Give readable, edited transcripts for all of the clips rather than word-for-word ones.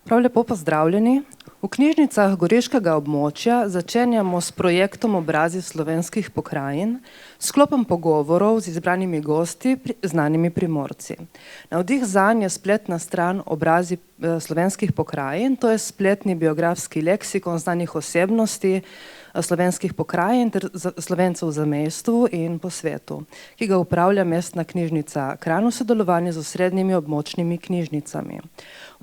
Prav lepo pozdravljeni. V knjižnicah Goriškega območja začenjamo s projektom Obrazi slovenskih pokrajin, sklopom pogovorov z izbranimi gosti, znanimi Primorci. Navdih zanj je spletna stran Obrazi slovenskih pokrajin, to je spletni biografski leksikon znanih osebnosti slovenskih pokrajin ter Slovencev v zamejstvu in po svetu, ki ga upravlja Mestna knjižnica Kranj v sodelovanju z osrednjimi območnimi knjižnicami.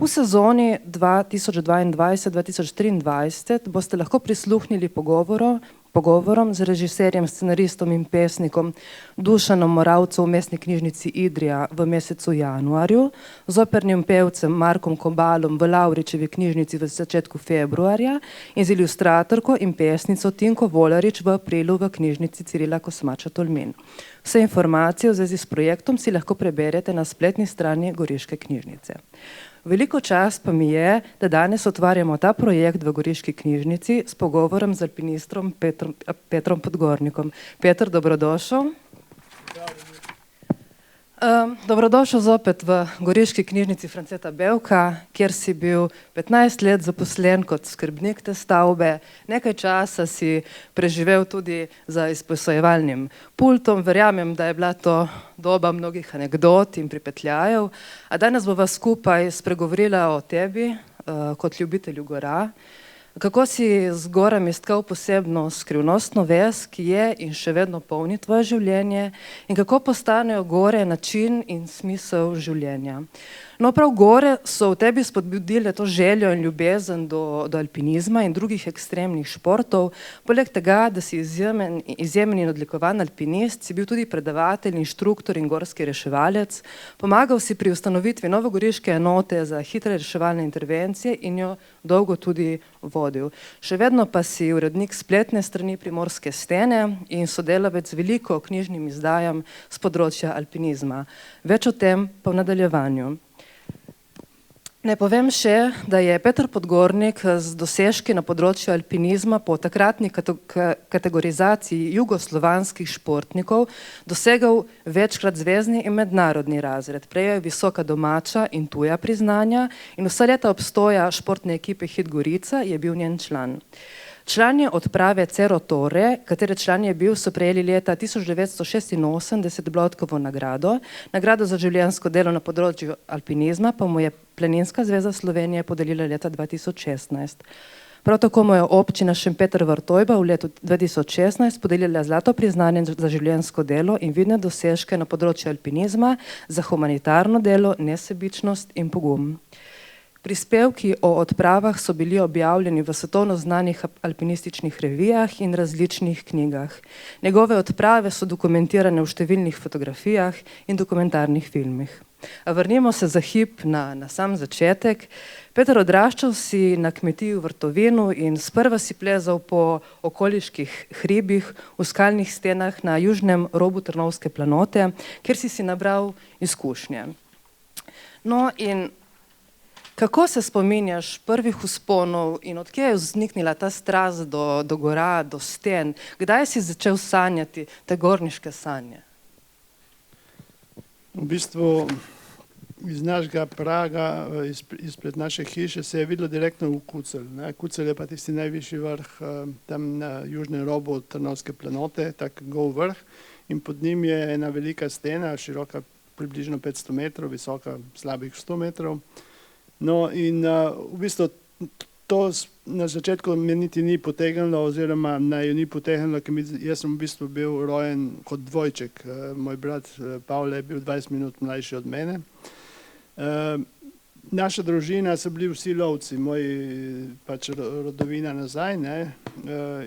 V sezoni 2022-2023 boste lahko prisluhnili pogovorom z režiserjem, scenaristom in pesnikom Dušanom Moravcem v Mestni knjižnici Idrija v mesecu januarju, z opernim pevcem Markom Kobalom v Lavričevi knjižnici v začetku februarja in z ilustratorko in pesnico Tinko Volarič v aprilu v knjižnici Cirila Kosmača Tolmin. Vse informacije v zvezi s projektom si lahko preberete na spletni strani Goriške knjižnice. Veliko čast pa mi je, da danes otvarjamo ta projekt v Goriški knjižnici s pogovorom z alpinistrom Petrom Podgornikom. Peter, dobrodošel. Dobrodošel zopet v Goriški knjižnici Franceta Bevka, kjer si bil 15 let zaposlen kot skrbnik te stavbe. Nekaj časa si preživel tudi za izposojevalnim pultom. Verjamem, da je bila to doba mnogih anekdot in pripetljajev. A danes bova skupaj spregovorila o tebi kot ljubitelju gora. Kako si z gorami stkal posebno skrivnostno vez, ki je in še vedno polni tvoje življenje, in kako postanejo gore način in smisel življenja. No, prav gore so v tebi spodbudile to željo in ljubezen do alpinizma in drugih ekstremnih športov. Poleg tega, da si izjemen in odlikovan alpinist, si bil tudi predavatelj, inštruktor in gorski reševalec. Pomagal si pri ustanovitvi novogoriške enote za hitre reševalne intervencije in jo dolgo tudi vodil. Še vedno pa si urednik spletne strani Primorske stene in sodelavec veliko knjižnim izdajam z področja alpinizma. Več o tem pa v nadaljevanju. Ne povem še, da je Peter Podgornik z dosežki na področju alpinizma po takratni kategorizaciji jugoslovanskih športnikov dosegal večkrat zvezni in mednarodni razred. Prejel je visoka domača in tuja priznanja in vsa leta obstoja športne ekipe Hit Gorica je bil njen član. Člani odprave Cerro Torre, katere član je bil, so prejeli leta 1986 Bloodkovo nagrado. Nagrado za življenjsko delo na področju alpinizma pa mu je Planinska zveza Slovenije podelila leta 2016. Prav tako mu je občina Šempeter-Vrtojba v letu 2016 podelila zlato priznanje za življenjsko delo in vidne dosežke na področju alpinizma za humanitarno delo, nesebičnost in pogum. Prispevki o odpravah so bili objavljeni v svetovno znanih alpinističnih revijah in različnih knjigah. Njegove odprave so dokumentirane v številnih fotografijah in dokumentarnih filmih. A vrnimo se za hip na sam začetek. Peter, odraščal si na kmetiji v Vrtovinu in sprva si plezal po okoliških hribih v skalnih stenah na južnem robu Trnovske planote, kjer si nabral izkušnje. No in kako se spominjaš prvih vzponov in odkje je vzniknila ta strast do gora, do sten? Kdaj si začel sanjati te gorniške sanje? V bistvu iz našega praga, izpred naše hiše se je videlo direktno v Kucelj. Kucelj je pa tisti najvišji vrh tam na južnem robu Trnovske planote, tak gol vrh, in pod njim je ena velika stena, široka približno 500 metrov, visoka slabih 100 metrov. No in v bistvu to na začetku me niti ni potegnilo oziroma naj jo ni potegnilo, ker jaz sem v bistvu bil rojen kot dvojček. Moj brat Pavle je bil 20 minut mlajši od mene. Naša družina so bili vsi lovci, moji pač rodovina nazaj, ne,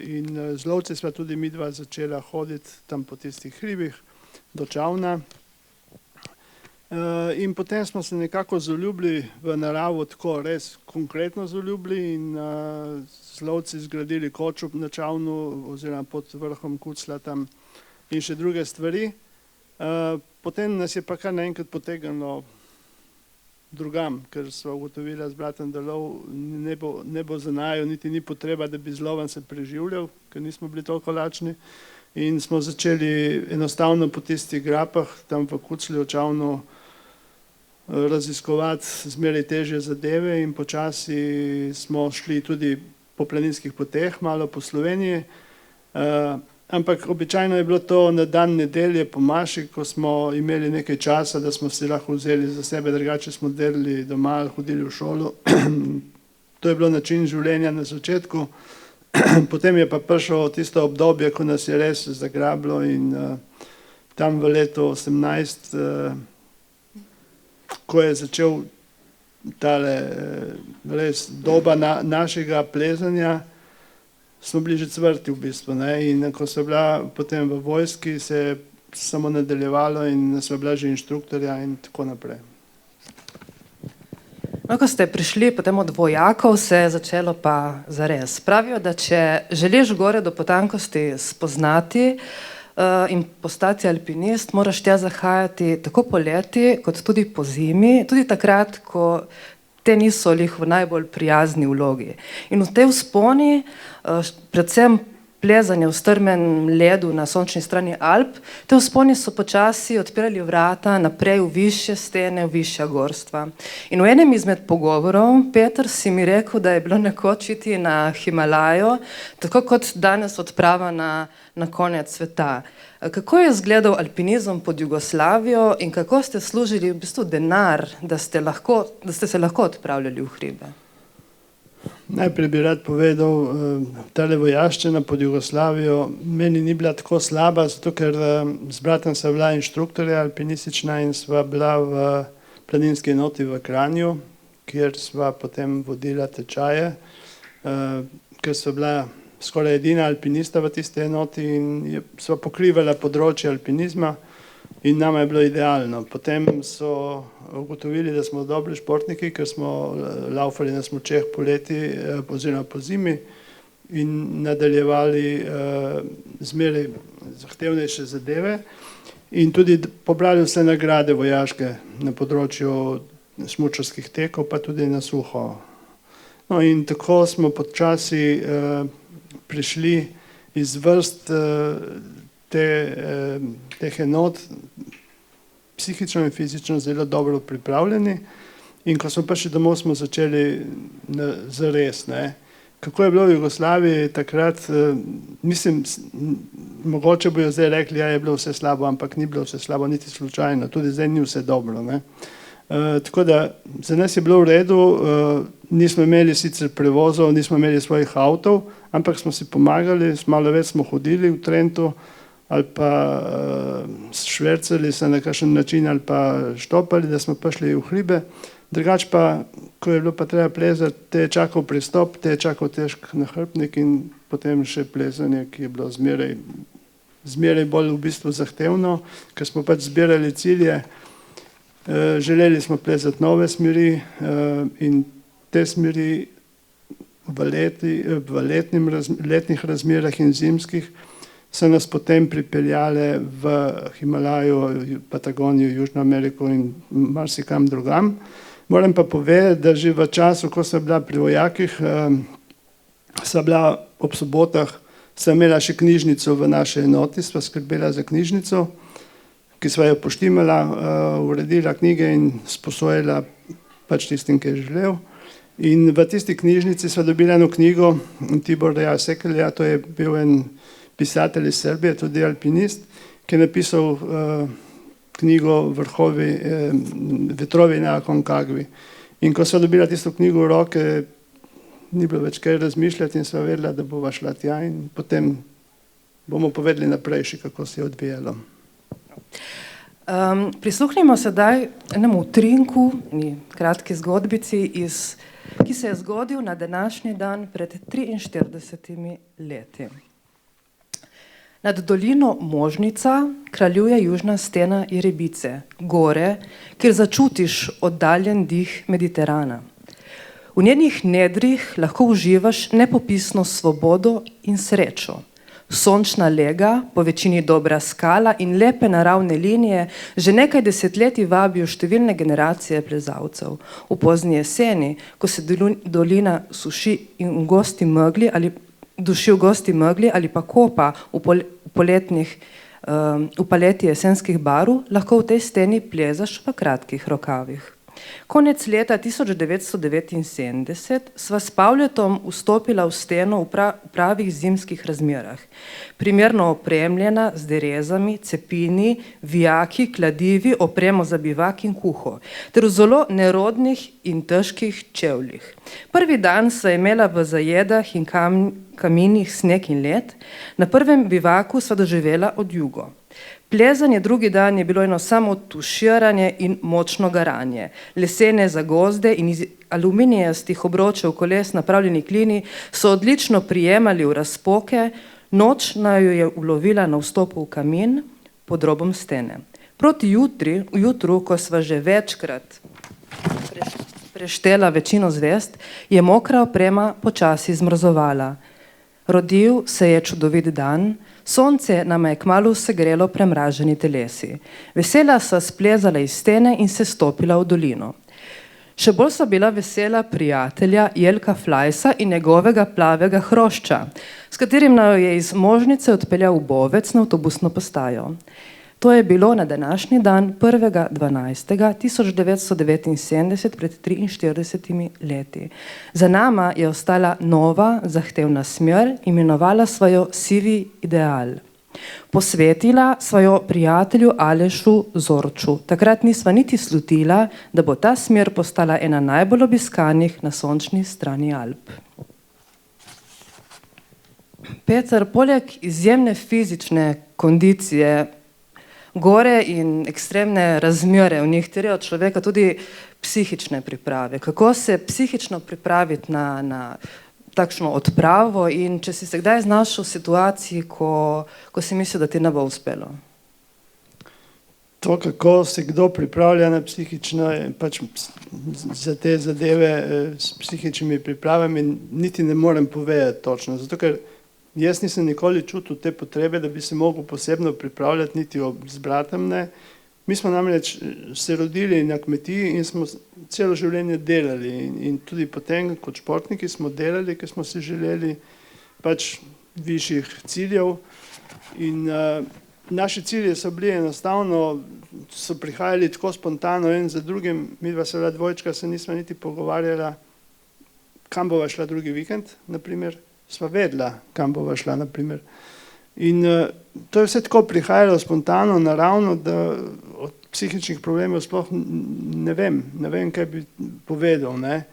in z lovci sva tudi midva začela hoditi tam po tistih hribih do Čavna. In potem smo se nekako zaljubili v naravo, tako res konkretno zaljubili in z lovci zgradili kočo na Čavnu oziroma pod vrhom Kucla tam in še druge stvari. Potem nas je pa kar naenkrat potegnilo drugam, ker sva ugotovila z bratom, da lov ne bo za naju, niti ni potreba, da bi z lovom se preživljal, ker nismo bili toliko lačni. In smo začeli enostavno po tistih grapah tam v Kuclju, Čavnu raziskovati zmeraj težje zadeve in počasi smo šli tudi po planinskih poteh, malo po Sloveniji. Ampak običajno je bilo to na dan nedelje po maši, ko smo imeli nekaj časa, da smo si lahko vzeli za sebe, drugače smo delali doma, hodili v šolo. To je bilo način življenja na začetku. Potem je pa prišlo tisto obdobje, ko nas je res zagrabilo in tam v letu 18, ko je začel tale res doba našega plezanja, smo bili že cvrti v bistvu, ne? In ko so bila potem v vojski, se je samo nadaljevalo in smo bila že inštruktorja in tako naprej. No, ko ste prišli potem od vojakov, se je začelo pa zares. Pravijo, da če želiš gore do potankosti spoznati in postati alpinist, moraš tja zahajati tako poleti, kot tudi po zimi, tudi takrat, ko te niso lih v najbolj prijazni vlogi. In v tej vzponi, predvsem plezanje v strmem ledu na sončni strani Alp, te vzponi so počasi odpirali vrata naprej v višje stene, v višja gorstva. In v enem izmed pogovorov, Peter, si mi rekel, da je bilo nekoč iti na Himalajo, tako kot danes odprava na konec sveta. Kako je izgledal alpinizem pod Jugoslavijo in kako ste služili v bistvu denar, da ste se lahko odpravljali v hribe? Najprej bi rad povedal, tale vojaščina pod Jugoslavijo meni ni bila tako slaba, zato ker z bratom sva bila inštruktorja alpinistična in sva bila v planinski enoti v Kranju, kjer sva potem vodila tečaje, ker sva bila skoraj edina alpinista v tisti enoti in sva pokrivala področje alpinizma in nama je bilo idealno. Potem so ugotovili, da smo dobri športniki, ker smo laufali na smučeh poleti oziroma po zimi in nadaljevali zmeraj zahtevnejše zadeve in tudi pobrali vse nagrade vojaške na področju smučarskih tekov, pa tudi na suho. No in tako smo počasi prišli iz vrst teh enot psihično in fizično zelo dobro pripravljeni in ko smo prišli domov, smo začeli zares. Kako je bilo v Jugoslaviji takrat, mislim, mogoče bojo zdaj rekli, ja, je bilo vse slabo, ampak ni bilo vse slabo, niti slučajno, tudi zdaj ni vse dobro. Tako da za nas je bilo v redu, nismo imeli sicer prevozov, nismo imeli svojih avtov, ampak smo si pomagali, malo več smo hodili v Trentu ali pa švercali se na kakšen način ali pa štopali, da smo prišli v hribe. Drugač pa, ko je bilo pa treba plezati, te je čakal pristop, te je čakal težk nahrbtnik in potem še plezanje, ki je bilo zmeraj bolj v bistvu zahtevno, ker smo pač zbirali cilje. Želeli smo plezati nove smeri in te smeri v letnih razmerah in zimskih so nas potem pripeljale v Himalajo, Patagonijo, Južno Ameriko in marsikam drugam. Moram pa povedati, da že v času, ko sem bila pri vojakih, sem bila ob sobotah, sem imela še knjižnico v naši enoti, sva skrbela za knjižnico, ki sva jo poštimala, uredila knjige in sposojila pač tistim, ki je želel. In v tisti knjižnici sva dobila eno knjigo Tiborja Sekelja, to je bil en pisatelj iz Srbije, tudi alpinist, ki je napisal knjigo Vetrovi na Aconcagui. In ko sva dobila tisto knjigo v roke, ni bilo več kaj razmišljati in sva vedela, da bova šla tja in potem bomo povedali naprej še, kako se je odvijalo. Prisluhnimo sedaj enemu utrinku, kratki zgodbici, ki se je zgodil na današnji dan pred 43 leti. Nad dolino Možnica kraljuje južna stena Jerebice, gore, kjer začutiš oddaljen dih Mediterana. V njenih nedrih lahko uživaš nepopisno svobodo in srečo. Sončna lega, po večini dobra skala in lepe naravne linije že nekaj desetletij vabijo številne generacije plezalcev. V pozni jeseni, ko se dolina suši in duši v gosti megli ali pa kopa v paleti jesenskih barv, lahko v tej steni plezaš v kratkih rokavih. Konec leta 1979 sva s Pavletom vstopila v steno v pravih zimskih razmerah. Primerno opremljena z derezami, cepini, vijaki, kladivi, opremo za bivak in kuho, ter v zelo nerodnih in težkih čevljih. Prvi dan sva imela v zajedah in kaminih sneg in led, na prvem bivaku sva doživela odjugo. Plezanje drugi dan je bilo eno samo tuširanje in močno garanje. Lesene zagozde in iz aluminijastih obročev koles napravljeni klini so odlično prijemali v razpoke, noč naju je ulovila na vstopu v kamin pod robom stene. Proti jutru, ko sva že večkrat preštela večino zvezd, je mokra oprema počasi zmrzovala. Rodil se je čudovit dan, sonce nama je kmalu segrelo premraženi telesi. Vesela sva splezala iz stene in se stopila v dolino. Še bolj sva bila vesela prijatelja Jelka Flajsa in njegovega plavega hrošča, s katerim naju je iz Možnice odpeljal v Bovec na avtobusno postajo. To je bilo na današnji dan 1.12.1979 pred 43 leti. Za nama je ostala nova, zahtevna smer, imenovala sva jo Sivi ideal. Posvetila sva jo prijatelju Alešu Zorču. Takrat nisva niti slutila, da bo ta smer postala ena najbolj obiskanih na sončni strani Alp. Peter, poleg izjemne fizične kondicije, gore in ekstremne razmere v njih terjajo od človeka tudi psihične priprave. Kako se psihično pripraviti na takšno odpravo in če si se kdaj znašel v situaciji, ko si mislil, da ti ne bo uspelo? To, kako se kdo pripravlja na psihično, pač za te zadeve s psihičnimi pripravami, niti ne morem povedati točno. Zato, ker jaz nisem nikoli čutil te potrebe, da bi se mogel posebno pripravljati, niti z bratom ne. Mi smo namreč se rodili na kmetiji in smo celo življenje delali. In tudi potem, kot športniki, smo delali, ker smo si želeli pač višjih ciljev. In naši cilji so bili enostavno, so prihajali tako spontano en za drugim. Midva seveda dvojčka se nisva niti pogovarjala, kam bova šla drugi vikend, naprimer. Sva vedela, kam bova šla, naprimer. In to je vse tako prihajalo spontano, naravno, da od psihičnih problemov sploh ne vem, kaj bi povedal, ne.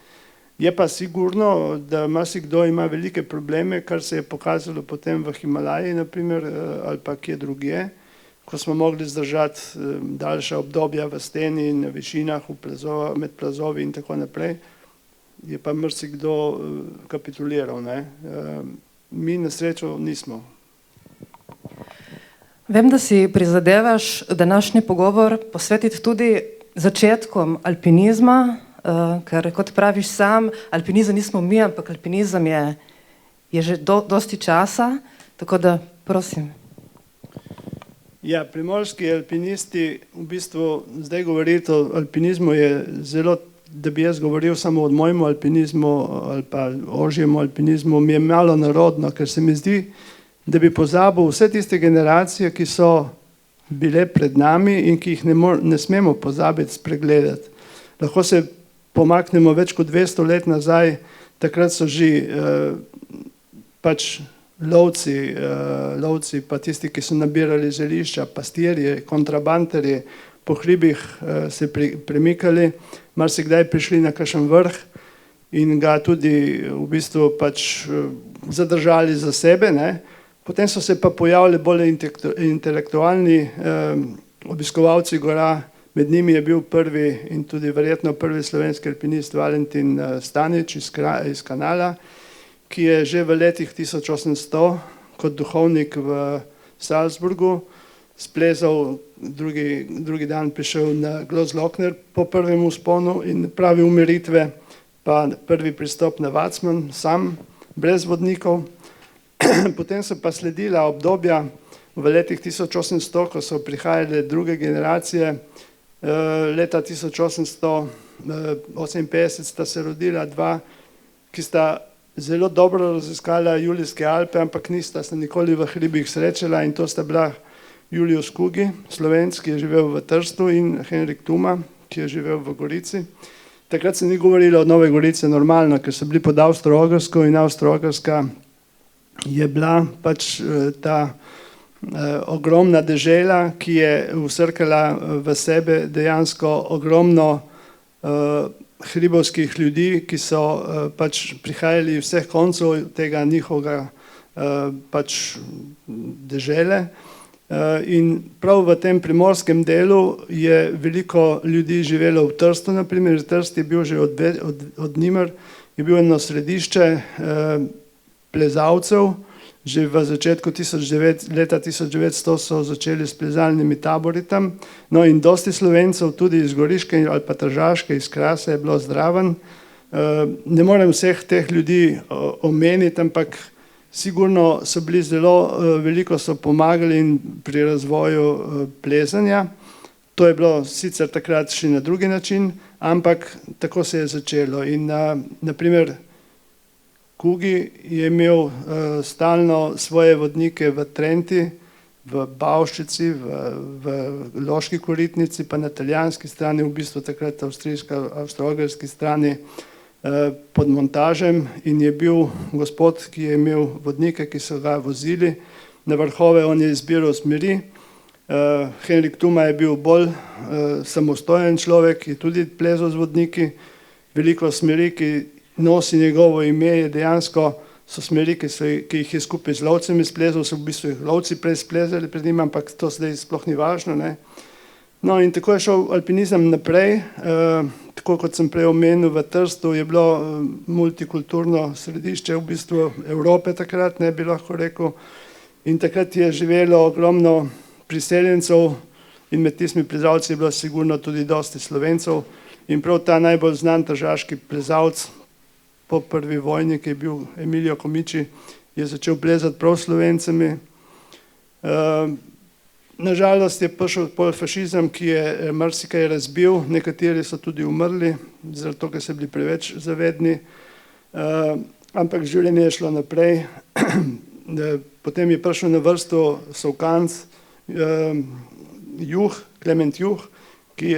Je pa sigurno, da marsikdo ima velike probleme, kar se je pokazalo potem v Himalaji, naprimer, ali pa kje drugje, ko smo mogli zdržati daljša obdobja v steni in na višinah, med plazovi in tako naprej. Je pa marsikdo kapituliral, ne. Mi na srečo nismo. Vem, da si prizadevaš današnji pogovor posvetiti tudi začetkom alpinizma, ker kot praviš sam, alpinizem nismo mi, ampak alpinizem je že dosti časa, tako da prosim. Ja, primorski alpinisti, v bistvu zdaj govoriti o alpinizmu je zelo, da bi jaz govoril samo o mojemu alpinizmu ali pa ožjemu alpinizmu, mi je malo narodno, ker se mi zdi, da bi pozabil vse tiste generacije, ki so bile pred nami in ki jih ne smemo pozabiti, spregledati. Lahko se pomaknemo več kot 200 let nazaj, takrat so že pač lovci, pa tisti, ki so nabirali zelišča, pastirji, kontrabanterji, po hribih se premikali, marsikdaj prišli na kakšen vrh in ga tudi v bistvu pač zadržali za sebe, ne. Potem so se pa pojavili bolj intelektualni obiskovalci gora, med njimi je bil prvi in tudi verjetno prvi slovenski alpinist Valentin Stanič iz Kanala, ki je že v letih 1800 kot duhovnik v Salzburgu splezal, drugi dan prišel na Großglockner po prvem vzponu in pravi umiritve, pa prvi pristop na Vacman, sam, brez vodnikov. Potem so pa sledila obdobja v letih 1800, ko so prihajale druge generacije. Leta 1858 sta se rodila dva, ki sta zelo dobro raziskala Julijske Alpe, ampak nista se nikoli v hribih srečala, in to sta bila Julius Kugi, Slovenec, ki je živel v Trstu, in Henrik Tuma, ki je živel v Gorici. Takrat se ni govorilo o Nove Gorice normalno, ker so bili pod Avstro-Ogrsko in Avstro-Ogrska je bila pač ta ogromna dežela, ki je vsrkala v sebe dejansko ogromno hribovskih ljudi, ki so pač prihajali vseh koncev tega njihovega pač dežele. In prav v tem primorskem delu je veliko ljudi živelo v Trstu, naprimer. Trst je bil že od Nimer, je bil eno središče plezalcev. Že v začetku leta 1900 so začeli s plezalnimi tabori tam. No in dosti Slovencev, tudi iz Goriške ali pa Tržaške, iz Krase je bilo zraven. Ne morem vseh teh ljudi omeniti, ampak sigurno so bili zelo, veliko so pomagali pri razvoju plezanja. To je bilo sicer takrat še na drugi način, ampak tako se je začelo. In naprimer Kugi je imel stalno svoje vodnike v Trenti, v Bavščici, v Loški Koritnici, pa na italijanski strani, v bistvu takrat avstro-ogrski strani, pod montažem, in je bil gospod, ki je imel vodnike, ki so ga vozili na vrhove. On je izbiral smeri. Henrik Tuma je bil bolj samostojen človek, je tudi plezal z vodniki. Veliko smeri, ki nosi njegovo ime, je dejansko so smeri, ki jih je skupaj z lovcem izplezal, so v bistvu jih lovci prej splezali pred njim, ampak to zdaj sploh ni važno, ne. No in tako je šel alpinizem naprej. Tako kot sem prej omenil, v Trstu je bilo multikulturno središče v bistvu Evrope takrat, ne bi lahko rekel. In takrat je živelo ogromno priseljencev in med tistimi plezalci je bilo sigurno tudi dosti Slovencev. In prav ta najbolj znan tržaški plezalec po prvi vojni, ki je bil Emilio Comici, je začel plezati prav s Slovencami. Nažalost je prišel pol fašizem, ki je marsikaj razbil, nekateri so tudi umrli, zato ker so bili preveč zavedni, ampak življenje je šlo naprej. Potem je prišel na vrsto Solkanc, Klement Juh,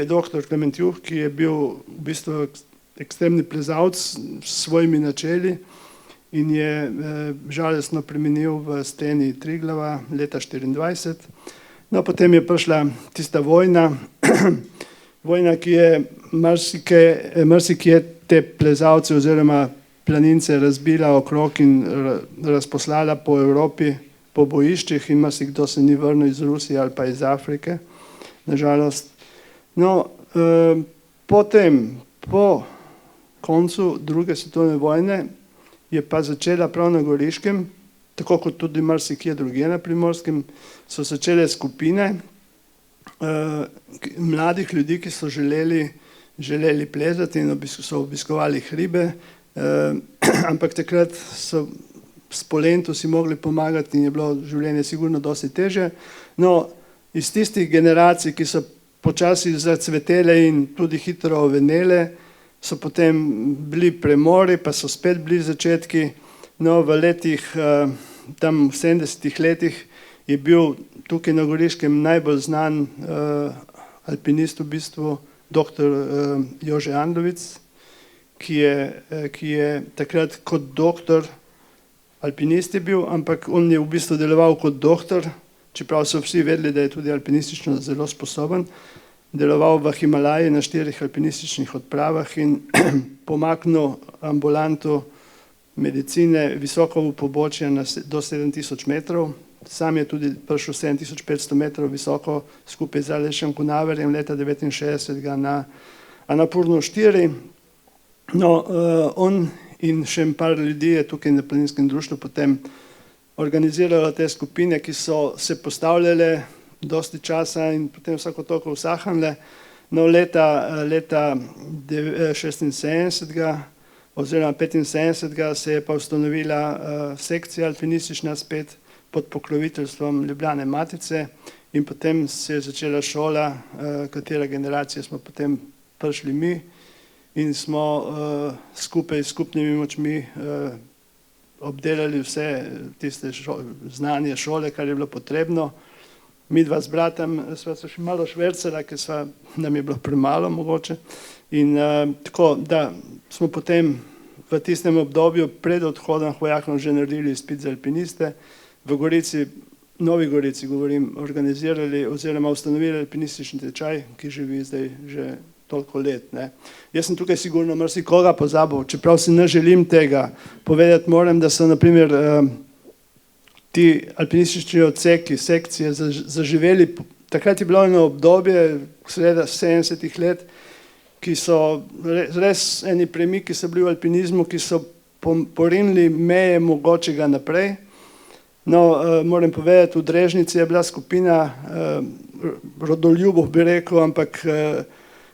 doktor Klement Juh, ki je bil v bistvu ekstremni plezalec s svojimi načeli in je žalostno preminil v steni Triglava leta 1924. No, potem je prišla tista vojna, ki je marsikje te plezalce oziroma planince razbila okrog in razposlala po Evropi, po bojiščih, in marsikdo se ni vrnil iz Rusije ali pa iz Afrike, nažalost. No, potem, po koncu druge svetovne vojne, je pa začela prav na Goriškem, tako kot tudi marsikje drugje na Primorskem, so začele skupine mladih ljudi, ki so želeli plezati in so obiskovali hribe, ampak takrat so s Polentu si mogli pomagati in je bilo življenje sigurno dosti težje. No, iz tistih generacij, ki so počasi zacvetele in tudi hitro ovenele, so potem bili premori, pa so spet bili začetki. No, v letih, tam v 70-ih letih je bil tukaj na Goriškem najbolj znan alpinist v bistvu doktor Jože Andlovic, ki je takrat kot doktor, alpinist je bil, ampak on je v bistvu deloval kot doktor, čeprav so vsi vedeli, da je tudi alpinistično zelo sposoben. Deloval v Himalaji na 4 alpinističnih odpravah in pomaknil ambulanto medicine visoko v pobočje do 7000 metrov. Sam je tudi prišel 7500 metrov visoko skupaj z Alešem Kunaverjem leta 1969 na Annapurno 4. No, on in še par ljudi je tukaj na planinskem društvu potem organiziralo te skupine, ki so se postavljale dosti časa in potem vsako toliko usahnile. No, leta 76. oziroma 75. se je pa ustanovila sekcija alpinistična spet pod pokroviteljstvom Ljubljane Matice in potem se je začela šola, katera generacija smo potem prišli mi in smo skupaj s skupnimi močmi obdelali vse tiste znanje šole, kar je bilo potrebno. Mi dva z bratom sva se še malo švercala, ker nam je bilo premalo mogoče. In tako, da smo potem v tistem obdobju pred odhodom vojakov že naredili izpit za alpiniste. V Gorici, Novi Gorici govorim, organizirali oziroma ustanovili alpinistični tečaj, ki živi zdaj že toliko let. Ne. Jaz sem tukaj sigurno marsikoga pozabil, čeprav si ne želim tega. Povedati moram, da so naprimer ti alpinistični odseki, sekcije zaživeli. Takrat je bilo eno obdobje, sreda 70-ih let, ki so res eni premiki so bili v alpinizmu, ki so porinili meje mogočega naprej. No, moram povedati, v Drežnici je bila skupina rodoljubov, bi rekel, ampak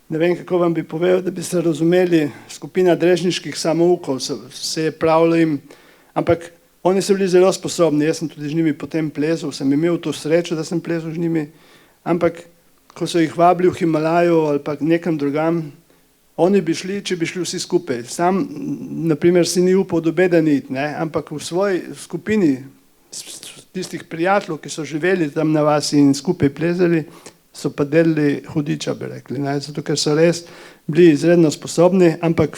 ne vem, kako vam bi povedal, da bi se razumeli, skupina drežniških samoukov se je pravilo jim, ampak oni so bili zelo sposobni, jaz sem tudi z njimi potem plezal, sem imel to srečo, da sem plezal z njimi, ampak ko so jih vabili v Himalaju ali pa nekam drugam, oni bi šli, če bi šli vsi skupaj. Sam, naprimer, si ni upal do beda iti, ampak v svoji skupini tistih prijateljev, ki so živeli tam na vasi in skupaj plezali, so pa delali hudiča, bi rekli. Zato, ker so res bili izredno sposobni, ampak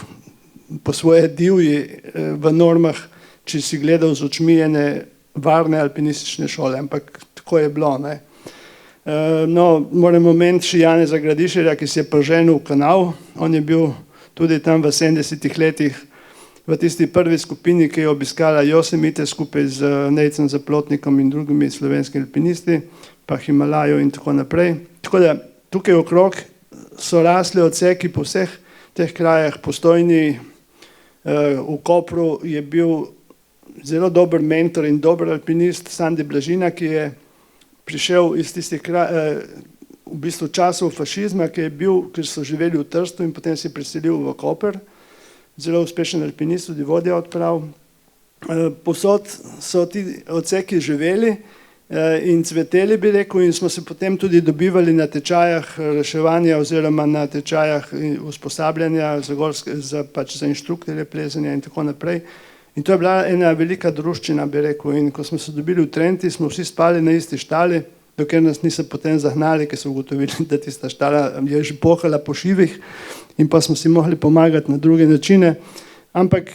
po svoje divji v normah, če si gledal z očmi ene varne alpinistične šole, ampak tako je bilo. No, moram omeniti še Janeza Gradišarja, ki se je poženil v kanal. On je bil tudi tam v 70-ih letih v tisti prvi skupini, ki je obiskala Josemite skupaj z Nejcem Zaplotnikom in drugimi slovenskimi alpinisti, pa Himalajo in tako naprej. Tako da tukaj okrog so rasli odseki po vseh teh krajah. Postojni v Kopru je bil zelo dober mentor in dober alpinist Sandi Blažina, ki je prišel iz tistih v bistvu časov fašizma, ker so živeli v Trstu in potem se je preselil v Koper. Zelo uspešen alpinist, tudi vodja odprav. Posod so ti odseki živeli in cveteli, bi rekel, in smo se potem tudi dobivali na tečajah reševanja oziroma na tečajah usposabljanja za inštruktorje plezanja in tako naprej. In to je bila ena velika druščina, bi rekel, in ko smo se dobili v Trenti, smo vsi spali na isti štali, dokler nas niso potem zahnali, ker so ugotovili, da tista štala je že pohala po šivih in pa smo si mogli pomagati na druge načine. Ampak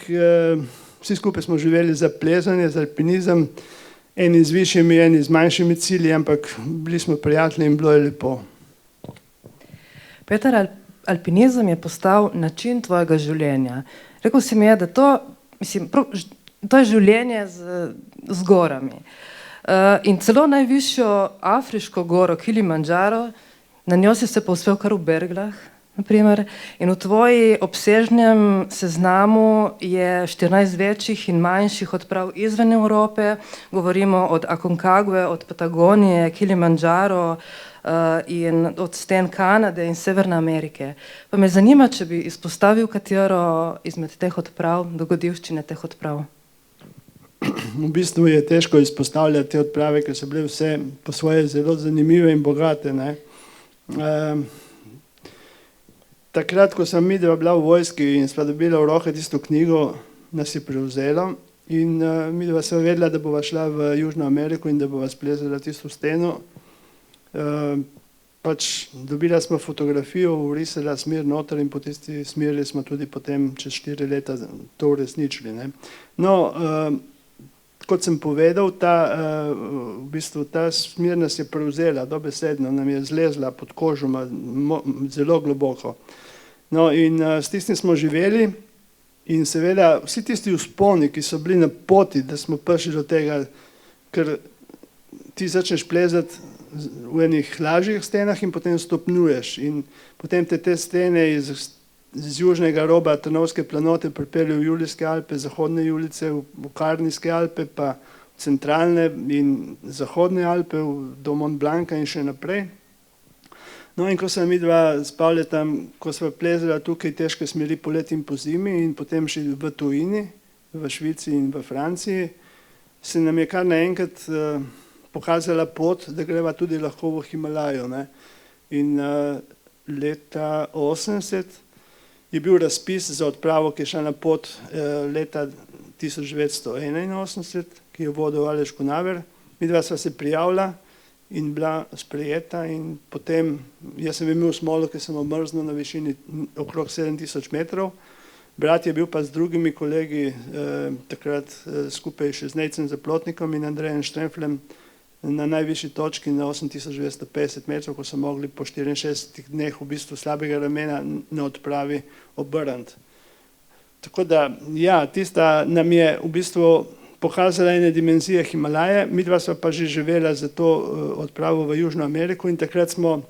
vsi skupaj smo živeli za plezanje, za alpinizem, eni z višjimi, eni z manjšimi cilji, ampak bili smo prijatelji in bilo je lepo. Peter, alpinizem je postal način tvojega življenja. Rekel si mi je, da to je življenje z gorami. In celo najvišjo afriško goro, Kilimandžaro, na njo si se povzpel kar v Berglah, naprimer, in v tvoji obsežnem seznamu je 14 večjih in manjših odprav izven Evrope, govorimo od Aconcagua, od Patagonije, Kilimandžaro in od sten Kanade in Severne Amerike. Pa me zanima, če bi izpostavil katero izmed teh odprav, dogodivščine teh odprav. V bistvu je težko izpostavljati te odprave, ker so bile vse po svoje zelo zanimive in bogate. Takrat, ko sem midva bila v vojski in sva dobila v roke tisto knjigo, nas je prevzelo in midva sva vedela, da bova šla v Južno Ameriko in da bova splezala tisto steno. Dobila smo fotografijo, urisala smer noter in po tisti smeri smo tudi potem čez 4 leta to uresničili. No, kot sem povedal, v bistvu ta smer nas je prevzela, dobesedno nam je zlezla pod kožo zelo globoko. No, in s tistim smo živeli in seveda vsi tisti vzponi, ki so bili na poti, da smo prišli do tega, ker ti začneš plezati v enih lažjih stenah in potem stopnjuješ in potem te stene iz južnega roba Trnovske planote pripeljejo v Julijske Alpe, zahodne Julice, v Karnijske Alpe, pa centralne in zahodne Alpe do Mont Blanca in še naprej. No, in ko sem midva spavljala tam, ko sva plezala tukaj težke smeri poleti in pozimi in potem še v tujini, v Švici in v Franciji, se nam je kar naenkrat pokazala pot, da greva tudi lahko v Himalajo. In leta 80 je bil razpis za odpravo, ki je šla na pot leta 1981, ki je vodil Aleš Kunaver. Midva sva se prijavila in bila sprejeta in potem, jaz sem imel smolo, ker sem omrznil na višini okrog 7000 metrov, brat je bil pa z drugimi kolegi, takrat skupaj še z Nejcem Zaplotnikom in Andrejem Štremflem na najvišji točki na 8250 metrov, ko so mogli po 64 dneh v bistvu slabega ramena na odpravi obrniti. Tako da, ja, tista nam je v bistvu pokazala ene dimenzije Himalaje, midva sva pa že živela za to odpravo v Južno Ameriko in takrat smo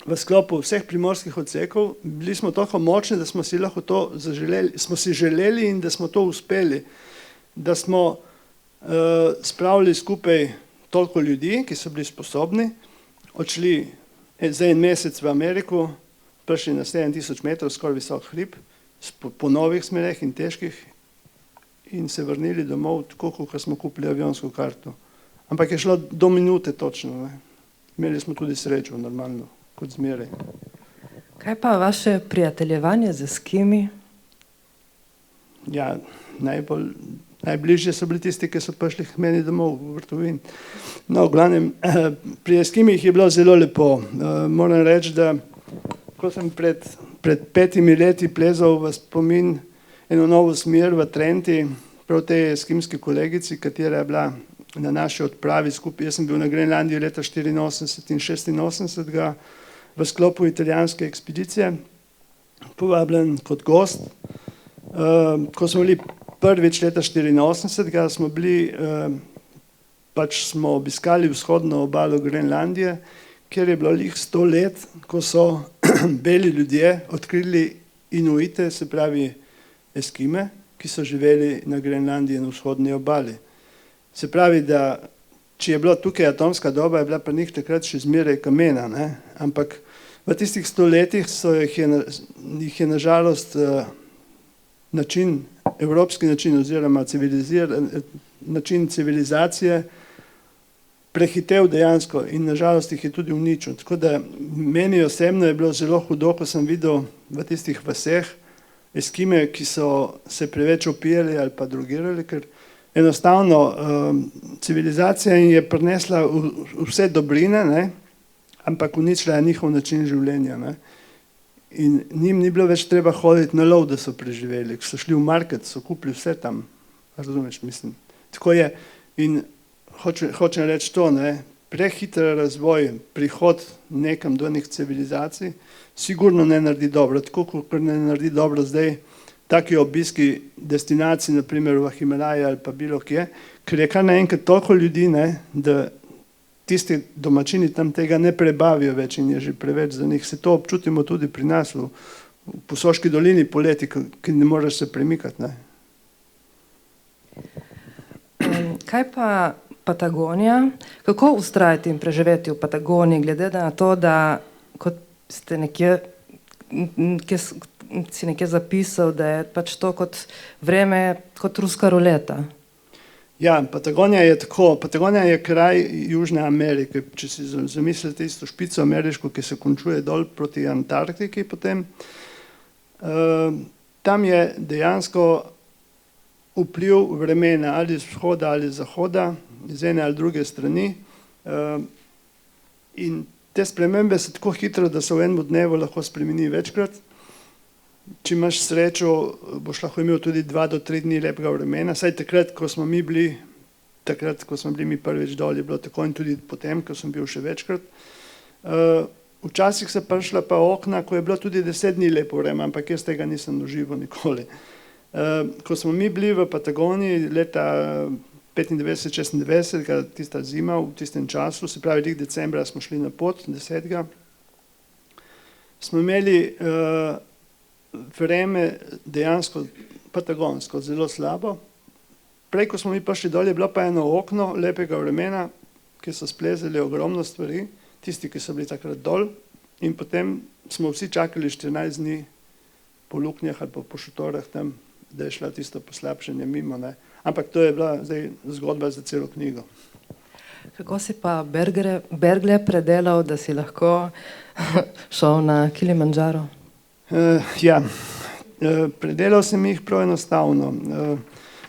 v sklopu vseh primorskih odsekov bili smo toliko močni, da smo si lahko to zaželeli, smo si želeli in da smo to uspeli, da smo spravili skupaj toliko ljudi, ki so bili sposobni, odšli za en mesec v Ameriko, prišli na 7000 metrov, skoraj visok hrib, po novih smereh in težkih, in se vrnili domov, tako kot smo kupili avionsko karto. Ampak je šlo do minute točno. Ne. Imeli smo tudi srečo, normalno, kot zmeraj. Kaj pa vaše prijateljevanje z Eskimi? Ja, najbližje so bili tisti, ki so prišli k meni domov v Vrtovin. No, v glavnem, pri Eskimih je bilo zelo lepo. Moram reči, da ko sem pred 5 leti plezal v spomin eno novo smer v Trenti, prav tej eskimski kolegici, katera je bila na naši odpravi skupaj. Jaz sem bil na Grenlandiji leta 84 in 86 v sklopu italijanske ekspedicije, povabljen kot gost. Ko smo bili prvič leta 84, smo bili, pač smo obiskali vzhodno obalo Grenlandije, kjer je bilo lih 100 let, ko so beli ljudje odkrili Inuite, se pravi Eskime, ki so živeli na Grenlandiji na vzhodni obali. Se pravi, da če je bila tukaj atomska doba, je bila pa njih takrat še zmeraj kamena, ne? Ampak v tistih 100 letih jih je nažalost evropski način oziroma način civilizacije prehitev dejansko in nažalost jih je tudi uničil. Tako da meni osebno je bilo zelo hudo, ko sem videl v tistih vaseh Eskime, ki so se preveč opijali ali pa drogirali, ker enostavno civilizacija jim je prinesla vse dobrine, ne? Ampak uničila je njihov način življenja. Ne? In njim ni bilo več treba hoditi na lov, da so preživeli. Ko so šli v market, so kupili vse tam. Razumeš, mislim. Tako je. In hočem reči to, ne? Prehiter razvoj, prihod nekam do nekih civilizacij, sigurno ne naredi dobro. Tako kot ne naredi dobro zdaj taki obiski destinacij, naprimer v Himalaji ali pa bilo kje, ker je kar naenkrat toliko ljudi, ne, da tisti domačini tam tega ne prebavijo več in je že preveč za njih. Se to občutimo tudi pri nas v Posoški dolini poleti, ki ne moreš se premikati. Ne. Kaj pa Patagonija? Kako ustrajati in preživeti v Patagoniji, glede na to, da kot ste si nekje zapisal, da je pač to kot vreme, kot ruska ruleta? Ja, Patagonija je tako. Patagonija je kraj Južne Amerike. Če si zamislite isto špico ameriško, ki se končuje dol proti Antarktiki, potem tam je dejansko vpliv vremena ali z vzhoda ali zahoda, z ene ali druge strani. In te spremembe so tako hitro, da se v enem dnevu lahko spremeni večkrat. Če imaš srečo, boš lahko imel tudi 2 do 3 dni lepega vremena. Saj takrat, ko smo mi bili prvič dol, je bilo tako in tudi potem, ko sem bil še večkrat. Včasih se prišla pa okna, ko je bilo tudi 10 dni lepo vreme, ampak jaz tega nisem doživel nikoli. Ko smo mi bili v Patagoniji leta 95-96, tista zima v tistem času, se pravi, decembra smo šli na pot, 10. Smo imeli vreme dejansko patagonsko, zelo slabo. Prej, ko smo mi prišli dol, je bilo pa eno okno lepega vremena, ki so splezali ogromno stvari, tisti, ki so bili takrat dol, in potem smo vsi čakali 14 dni po luknjah ali po šotorah tam, da je šla tisto poslabšanje mimo. Ne. Ampak to je bila zdaj zgodba za celo knjigo. Kako si pa bergle predelal, da si lahko šel na Kilimandžaro? Ja, predelal sem jih prav enostavno.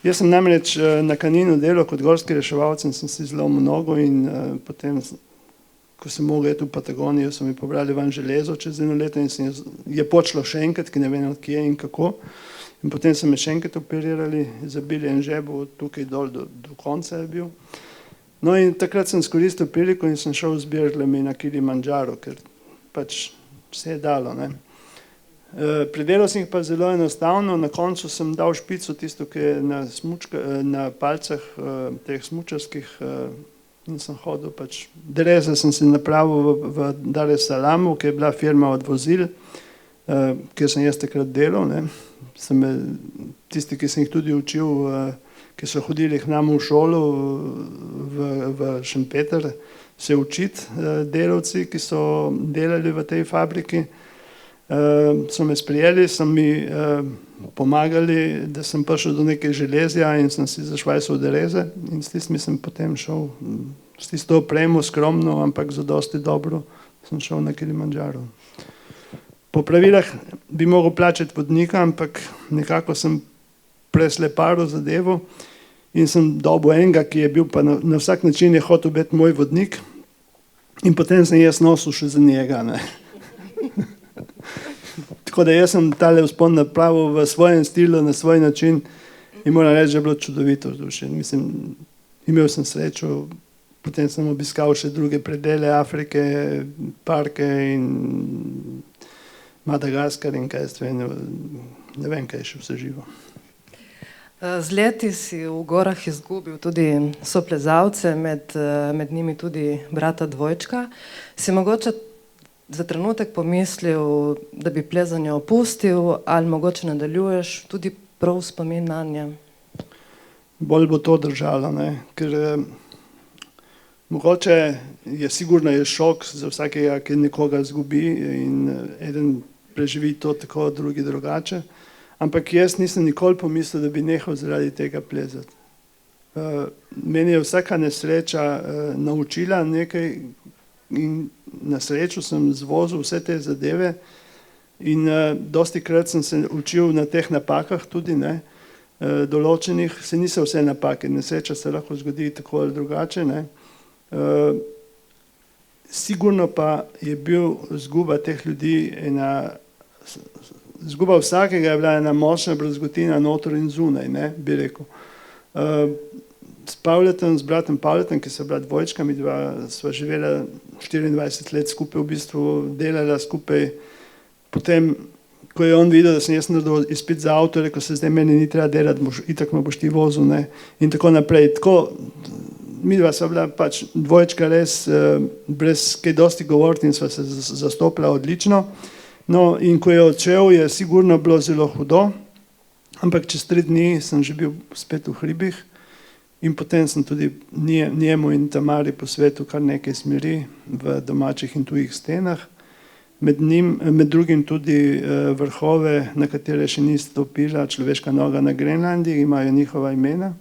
Jaz sem namreč na Kaninu delal kot gorski reševalec in sem si zlomil nogo in potem ko sem mogel iti v Patagonijo, so mi pobrali ven železo čez 1 leto in je počelo še enkrat, ki ne vem od kje in kako. In potem so me še enkrat operirali, zabili en žebo tukaj dol do konca je bil. No in takrat sem skoristil priliko in sem šel z birglami na Kilimandžaro, ker pač vse je dalo, ne. Predelal sem jih pa zelo enostavno, na koncu sem dal špico tisto, ki je na palcah teh smučarskih in sem hodil pač. Dereze sem si napravil v Dar es Salamu, ki je bila firma od vozil, kjer sem jaz takrat delal, ne. Tisti, ki sem jih tudi učil, ki so hodili k nam v šolo v Šempeter, se učiti delavci, ki so delali v tej fabriki. So me sprijeli, so mi pomagali, da sem prišel do neke železja in sem si zašvajsal dereze in s tistimi sem potem šel, s tisto opremo skromno, ampak zadosti dobro, sem šel na Kilimandžaro. Po pravilah bi mogel plačati vodnika, ampak nekako sem presleparil zadevo in sem dobil enega, ki je bil pa na vsak način je hotel biti moj vodnik in potem sem jaz nosil še za njega, ne. Tako da jaz sem tale vzpon napravil v svojem stilu, na svoj način in moram reči, da je bilo čudovito vzdušje. Mislim, imel sem srečo, potem sem obiskal še druge predele Afrike, parke in Madagaskar in kaj ne vem, kaj je še vse živo. Z leti si v gorah izgubil tudi soplezalce, med njimi tudi brata dvojčka. Si mogoče za trenutek pomislil, da bi plezanje opustil ali mogoče nadaljuješ tudi prav spomin nanje? Bolj bo to držalo, ne, ker mogoče je sigurno je šok za vsakega, ki nekoga izgubi in eden preživi to tako, drugi drugače, ampak jaz nisem nikoli pomislil, da bi nehal zaradi tega plezati. Meni je vsaka nesreča naučila nekaj in na srečo sem zvozil vse te zadeve in dosti krat sem se učil na teh napakah tudi, ne, določenih, se niso vse napake, nesreča se lahko zgodi tako ali drugače, ne. Sigurno pa je bil izguba teh ljudi izguba vsakega je bila ena močna brazgotina noter in zunaj, ne, bi rekel. S Pavletom, z bratom Pavletom, ki so bila dvojčka, mi dva sva živela 24 let skupaj, v bistvu delala skupaj. Potem, ko je on videl, da sem jaz naredil izpit za avto, rekel se, zdaj meni ni treba delati, itak me boš ti vozil, ne, in tako naprej. Tako, mi dva sva bila pač dvojčka res, brez kaj dosti govoriti in sva se zastopila odlično. No, in ko je odšel, je sigurno bilo zelo hudo, ampak čez 3 dni sem že bil spet v hribih. In potem sem tudi njemu in Tamari po svetu kar nekaj smeri v domačih in tujih stenah. Med drugim tudi vrhove, na katere še ni stopila človeška noga na Grenlandiji, imajo njihova imena.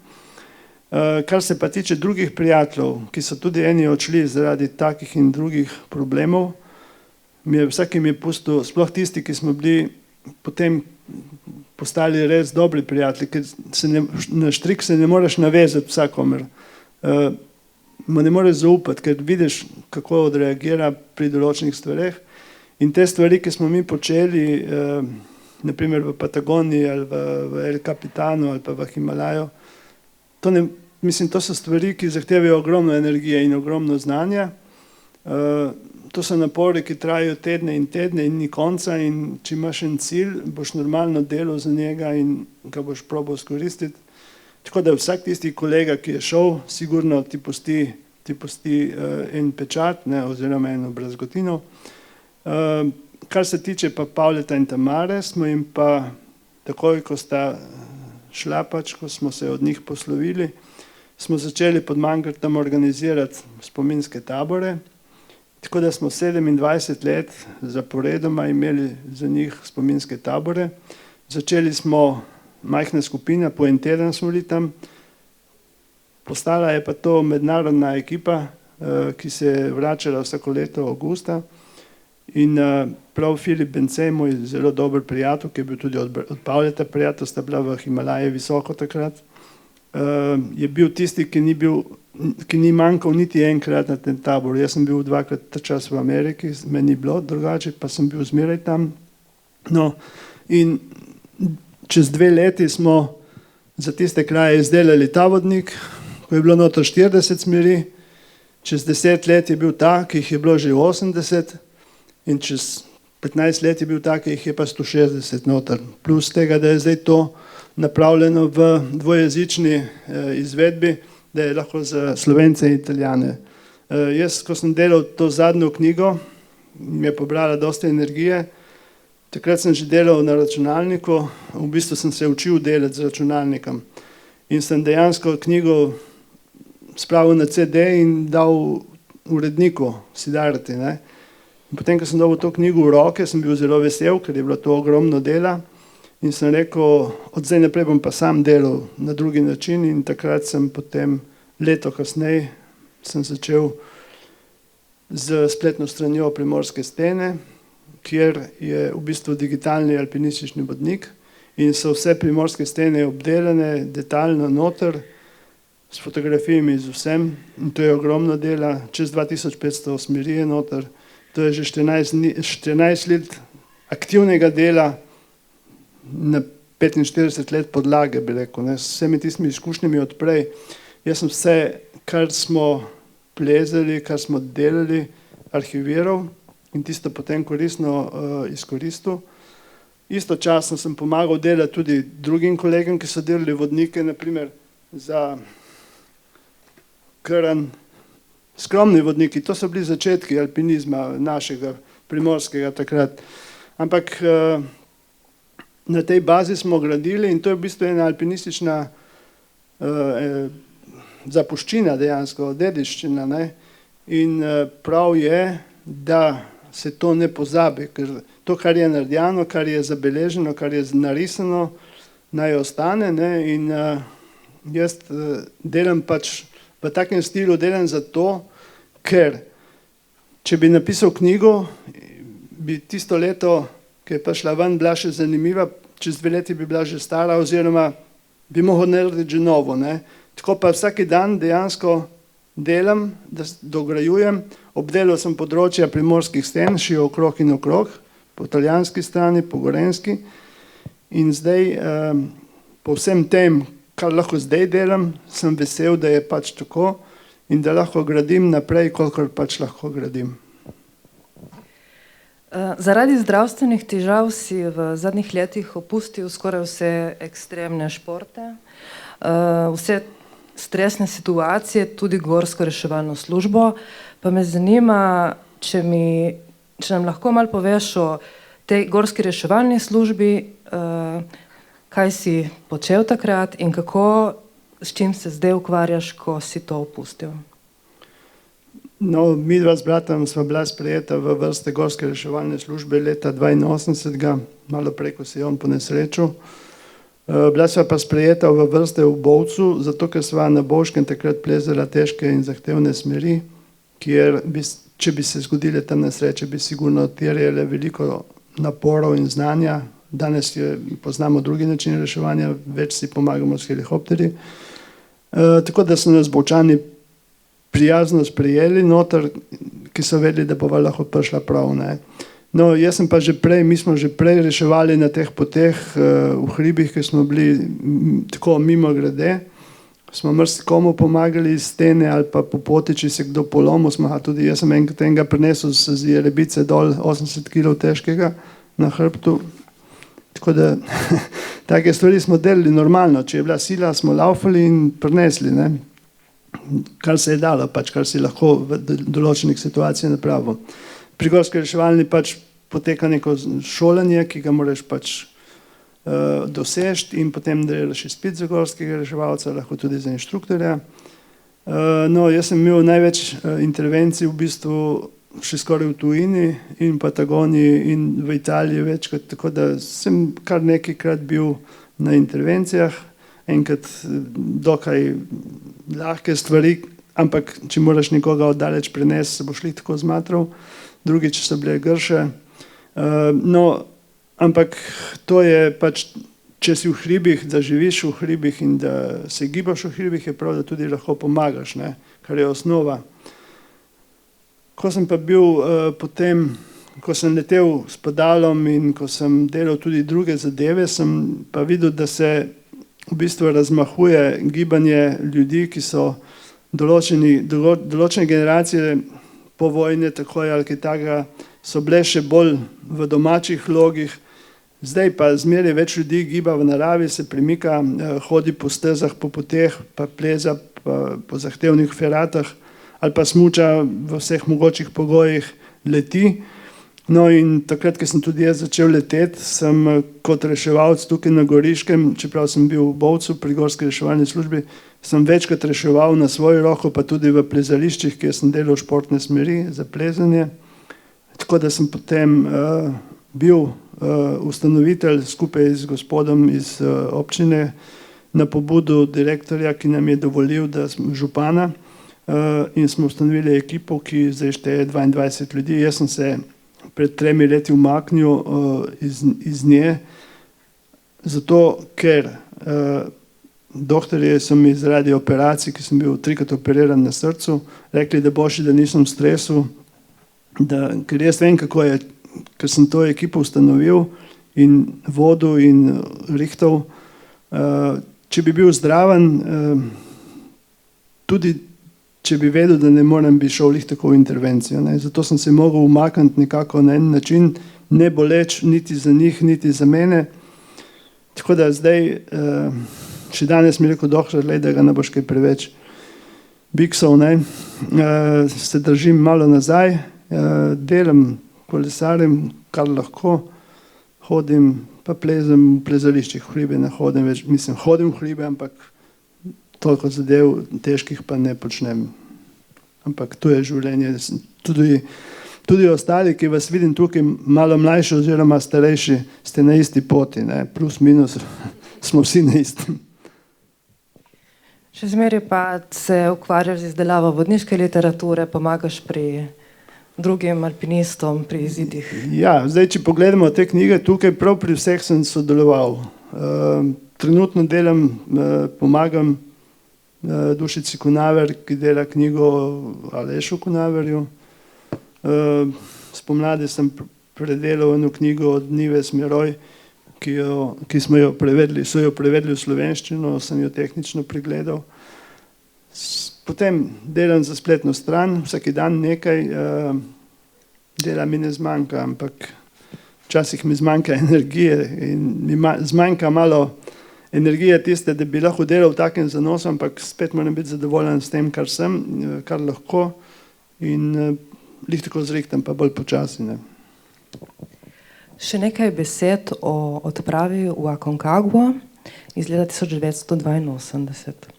Kar se pa tiče drugih prijateljev, ki so tudi eni odšli zaradi takih in drugih problemov, vsak mi je pustil, sploh tisti, ki smo bili potem postali res dobri prijatelji, ker na štrik se ne moreš navezati vsakomer. Mu ne moreš zaupati, ker vidiš, kako odreagira pri določenih stvareh. In te stvari, ki smo mi počeli, naprimer v Patagoniji ali v El Capitanu ali pa v Himalaju, to so stvari, ki zahtevajo ogromno energije in ogromno znanja. To so napori, ki trajajo tedne in ni konca in če imaš en cilj, boš normalno delal za njega in ga boš probal izkoristiti. Tako da vsak tisti kolega, ki je šel, sigurno ti pusti en pečat, ne, oziroma eno brazgotino. Kar se tiče pa Pavleta in Tamare, smo jim pa takoj, ko sta šla pač, ko smo se od njih poslovili, smo začeli pod Mangartom organizirati spominske tabore. Tako da smo 27 let zaporedoma imeli za njih spominske tabore. Začeli smo majhna skupina, po en teden smo bili tam. Postala je pa to mednarodna ekipa, ki se je vračala vsako leto avgusta. In prav Filip Bence, moj zelo dober prijatelj, ki je bil tudi od Pavleta prijatelj, sta bila v Himalaji visoko takrat, je bil tisti, ki ni bil ki ni manjkal niti enkrat na tem taboru. Jaz sem bil 2krat ta čas v Ameriki, meni ni bilo drugače, pa sem bil zmeraj tam. No, in čez 2 leti smo za tiste kraje izdelali ta vodnik, ko je bilo noter 40 smeri, čez 10 let je bil ta, ki jih je bilo že 80, in čez 15 let je bil ta, ki jih je pa 160 noter. Plus tega, da je zdaj to napravljeno v dvojezični izvedbi, da je lahko za Slovence in Italijane. Jaz, ko sem delal to zadnjo knjigo, mi je pobrala dosti energije. Takrat sem že delal na računalniku, v bistvu sem se učil delati z računalnikom. In sem dejansko knjigo spravil na CD in dal uredniku Siddharti, ne. In potem, ko sem dobil to knjigo v roke, sem bil zelo vesel, ker je bilo to ogromno dela. In sem rekel, od zdaj naprej bom pa sam delal na drugi način, in takrat sem potem leto kasneje sem začel z spletno stranjo Primorske stene, kjer je v bistvu digitalni alpinistični vodnik in so vse primorske stene obdelane detaljno noter, s fotografijami z vsem, in to je ogromno dela, čez 2500 smeri je noter, to je že 14 let aktivnega dela na 45 let podlage, bi rekel, ne, s vsemi tistimi izkušnjami odprej. Jaz sem vse, kar smo plezali, kar smo delali, arhiviral in tisto potem koristno izkoristil. Istočasno sem pomagal delati tudi drugim kolegom, ki so delali vodnike, naprimer za Krn, skromni vodniki, to so bili začetki alpinizma našega primorskega takrat. Ampak na tej bazi smo gradili in to je v bistvu ena alpinistična zapuščina dejansko, dediščina, ne? In prav je, da se to ne pozabi, ker to, kar je narejeno, kar je zabeleženo, kar je narisano, naj ostane, ne? In jaz delam pač v takem stilu, delam zato, ker če bi napisal knjigo, bi tisto leto, ki je prišla ven, bila še zanimiva, čez 2 leti bi bila že stara, oziroma bi mogel narediti že novo, ne? Tako pa vsaki dan dejansko delam, da dograjujem, obdelal sem področja primorskih sten, šijo okrog in okrog, po italijanski strani, po gorenski, in zdaj po vsem tem, kar lahko zdaj delam, sem vesel, da je pač tako in da lahko gradim naprej, kolikor pač lahko gradim. Zaradi zdravstvenih težav si v zadnjih letih opustil skoraj vse ekstremne športe, vse stresne situacije, tudi gorsko reševalno službo. Pa me zanima, če nam lahko malo poveš o tej gorski reševalni službi, kaj si počel takrat in kako, s čim se zdaj ukvarjaš, ko si to opustil? No, midva z bratom sva bila sprejeta v vrste gorske reševalne službe leta 82, malo prej, ko se je on ponesrečil. Bila sva pa sprejeta v vrste v Bovcu, zato ker sva na Bovškem takrat plezala težke in zahtevne smeri, kjer če bi se zgodile tam nesreče, bi sigurno terjale veliko naporov in znanja. Danes poznamo drugi način reševanja, več si pomagamo s helikopterji. Tako da so nas Bovčani prijazno sprejeli noter, ki so vedeli, da bova lahko prišla prav, ne. No, jaz sem pa že prej, mi smo že prej reševali na teh poteh v hribih, ki smo bili tako mimo grede. Smo marsikomu pomagali iz stene ali pa po poti, če se kdo polomil, tudi jaz sem enega prinesel z Jerebice dol 80 kg težkega na hrbtu. Tako da take stvari smo delali normalno, če je bila sila, smo laufali in prinesli, ne. Kar se je dalo, pač, kar si lahko v določenih situacijah napravil. Pri gorski reševalni pač poteka neko šolanje, ki ga moraš pač doseči in potem delaš izpit za gorskega reševalca, lahko tudi za inštruktorja. No, jaz sem imel največ intervencij v bistvu še skoraj v tujini in Patagoniji in v Italiji večkrat, tako da sem kar nekajkrat bil na intervencijah, enkrat dokaj lahke stvari, ampak če moraš nekoga oddaleč prenesti, se boš tako zmatral, drugič so bile grše. No, ampak to je pač če si v hribih, da živiš v hribih in da se gibaš v hribih, je prav, da tudi lahko pomagaš, ne? Kar je osnova. Ko sem pa bil potem, ko sem letel s padalom in ko sem delal tudi druge zadeve, sem pa videl, da se v bistvu razmahuje gibanje ljudi, ki so določene generacije po vojni, tako ali kaj takega, so bile še bolj v domačih logih. Zdaj pa zmeraj več ljudi giba v naravi, se premika, hodi po stezah, po poteh, pa pleza po zahtevnih feratah ali pa smuča v vseh mogočih pogojih, leti. No in takrat, ko sem tudi jaz začel leteti, sem kot reševalc tukaj na Goriškem, čeprav sem bil v Bovcu pri gorski reševalni službi, sem večkrat reševal na svojo roko, pa tudi v plezališčih, kjer sem delal športne smeri za plezanje. Tako da sem potem bil ustanovitelj skupaj z gospodom iz občine na pobudo direktorja, ki nam je dovolil, da smo župana, in smo ustanovili ekipo, ki zdaj šteje 22 ljudi. Jaz sem se pred 3 leti umaknil iz nje, zato ker doktorji so mi zaradi operacij, ki sem bil 3-krat operiran na srcu, rekli, da boljše, da nisem v stresu, ker jaz vem, kako je, ker sem to ekipo ustanovil in vodil in rihtal. Če bi bil zdraven, tudi če bi vedel, da ne morem, bi šel lih tako v intervencijo. Ne. Zato sem se mogel umakniti nekako na en način, ne boleč niti za njih, niti za mene. Tako da zdaj, še danes mi rekel doktor, da ga ne boš kaj preveč biksov, ne. Se držim malo nazaj, delam, kolesarim, kar lahko, hodim, pa plezem v plezališčih, v hribe ne hodim več, mislim, hodim v hribe, ampak toliko zadev težkih pa ne počnem. Ampak to je življenje. Tudi ostali, ki vas vidim tukaj, malo mlajši oziroma starejši, ste na isti poti, ne? Plus, minus, smo vsi na istem. Še zmeraj pa se ukvarjaš z izdelavo vodniške literature, pomagaš pri drugim alpinistom pri izidih. Ja, zdaj, če pogledamo te knjige, tukaj prav pri vseh sem sodeloval. Trenutno delam, pomagam Dušici Kunaver, ki dela knjigo Alešu Kunaverju. Spomladi sem predelal eno knjigo od Nive Smeroj, ki smo jo prevedli, so jo prevedli v slovenščino, sem jo tehnično pregledal. Potem delam za spletno stran, vsaki dan nekaj, dela mi ne zmanjka, ampak včasih mi zmanjka energije in mi zmanjka malo energije tiste, da bi lahko delal v takem zanosu, ampak spet moram biti zadovoljen s tem, kar sem, kar lahko in lih tako zrihtam, pa bolj počasi. Ne. Še nekaj besed o odpravi v Aconcagua iz leta 1982.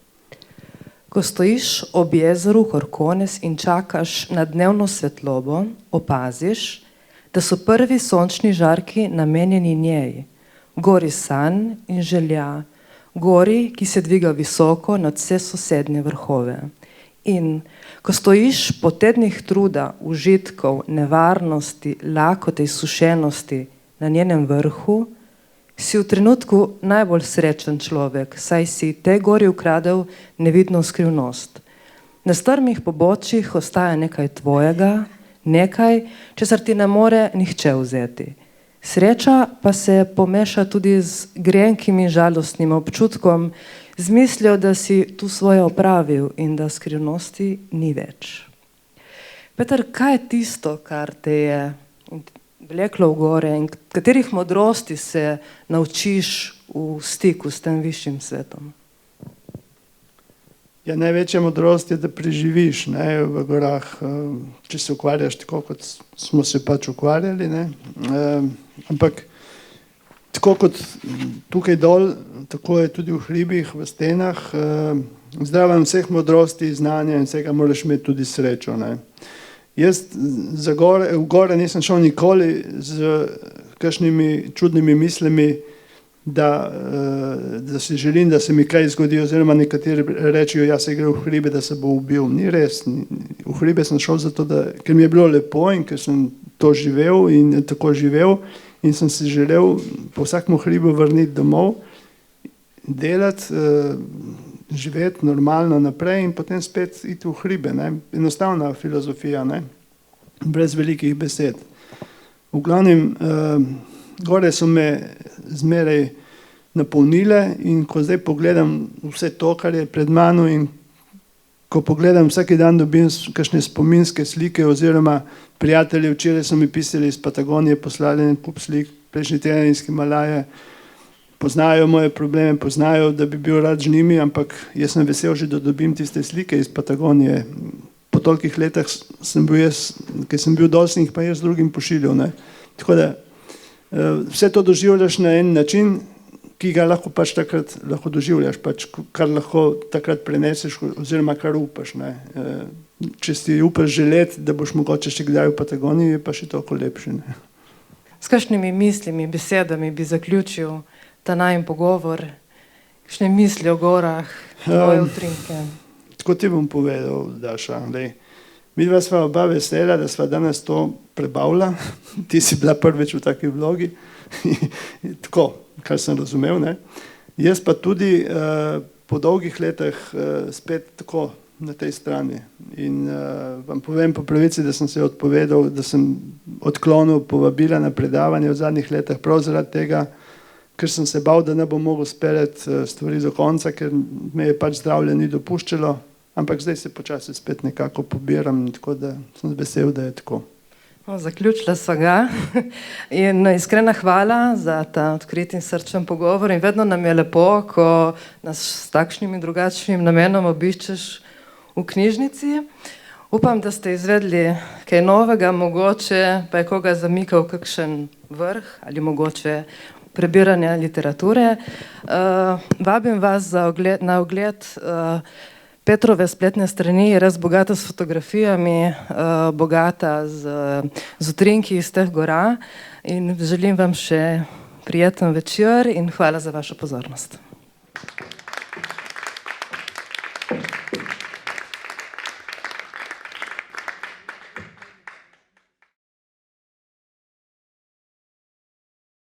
Ko stojiš ob jezeru Horcones in čakaš na dnevno svetlobo, opaziš, da so prvi sončni žarki namenjeni njej, gori sanj in želja, gori, ki se dviga visoko nad vse sosednje vrhove. In ko stojiš po tednih truda, užitkov, nevarnosti, lakote, izsušenosti na njenem vrhu, si v trenutku najbolj srečen človek, saj si tej gori ukradel nevidno skrivnost. Na strmih pobočjih ostaja nekaj tvojega, nekaj, česar ti ne more nihče vzeti. Sreča pa se pomeša tudi z grenkim in žalostnim občutkom, z mislijo, da si tu svoje opravil in da skrivnosti ni več. Peter, kaj je tisto, kar te je vleklo v gore in katerih modrosti se naučiš v stiku s tem višjim svetom? Ja, največja modrost je, da preživiš, ne, v gorah, če se ukvarjaš tako, kot smo se pač ukvarjali, ne. Ampak tako kot tukaj dol, tako je tudi v hribih, v stenah, zraven vseh modrosti, znanja in vsega moraš imeti tudi srečo, ne. Jaz v gore nisem šel nikoli z kakšnimi čudnimi mislimi, da si želim, da se mi kaj zgodi, oziroma nekateri rečejo, ja, se gre v hribe, da se bo ubil. Ni res. V hribe sem šel zato, ker mi je bilo lepo in ker sem to živel in tako živel in sem se želel po vsakem hribu vrniti domov delati, živeti normalno naprej in potem spet iti v hribe. Ne? Enostavna filozofija, ne? Brez velikih besed. V glavnem, gore so me zmeraj napolnile in ko zdaj pogledam vse to, kar je pred mano in ko pogledam, vsaki dan dobim kakšne spominske slike oziroma prijatelji, včeraj so mi pisali iz Patagonije, poslali en kup slik, prejšnji teden iz Himalaje, poznajo moje probleme, poznajo, da bi bil rad z njimi, ampak jaz sem vesel že, da dobim tiste slike iz Patagonije. Po tolikih letih sem bil jaz, ker sem bil dosti jih pa jaz drugim pošiljal. Ne. Tako da vse to doživljaš na en način, ki ga lahko pač takrat lahko doživljaš, pač, kar lahko takrat preneseš oziroma kar upaš. Ne. Če si upaš želeti, da boš mogoče še kdaj v Patagoniji, je pa še toliko lepše. Ne. S kakšnimi mislimi, besedami bi zaključil ta najin pogovor? Kakšne misli o gorah, tvoje utrinke? Tako ti bom povedal, Daša. Mi dva sva oba vesela, da sva danes to prebavila. Ti si bila prvič v taki vlogi. Tako, kar sem razumel. Ne? Jaz pa tudi po dolgih letih spet tako na tej strani. In vam povem po pravici, da sem se odpovedal, da sem odklonil povabila na predavanje v zadnjih letih prav zaradi tega, ker sem se bal, da ne bom mogel speljati stvari do konca, ker me je pač zdravje ni dopuščalo, ampak zdaj se počasi spet nekako pobiram, tako da sem vesel, da je tako. No, zaključila sva ga in iskrena hvala za ta odkrit in srčen pogovor in vedno nam je lepo, ko nas s takšnim in drugačnim namenom obiščeš v knjižnici. Upam, da ste izvedli kaj novega, mogoče pa je koga zamikal kakšen vrh ali mogoče prebiranja literature. Vabim vas na ogled Petrove spletne strani, je res bogata s fotografijami, bogata z utrinki iz teh gora in želim vam še prijeten večer in hvala za vašo pozornost.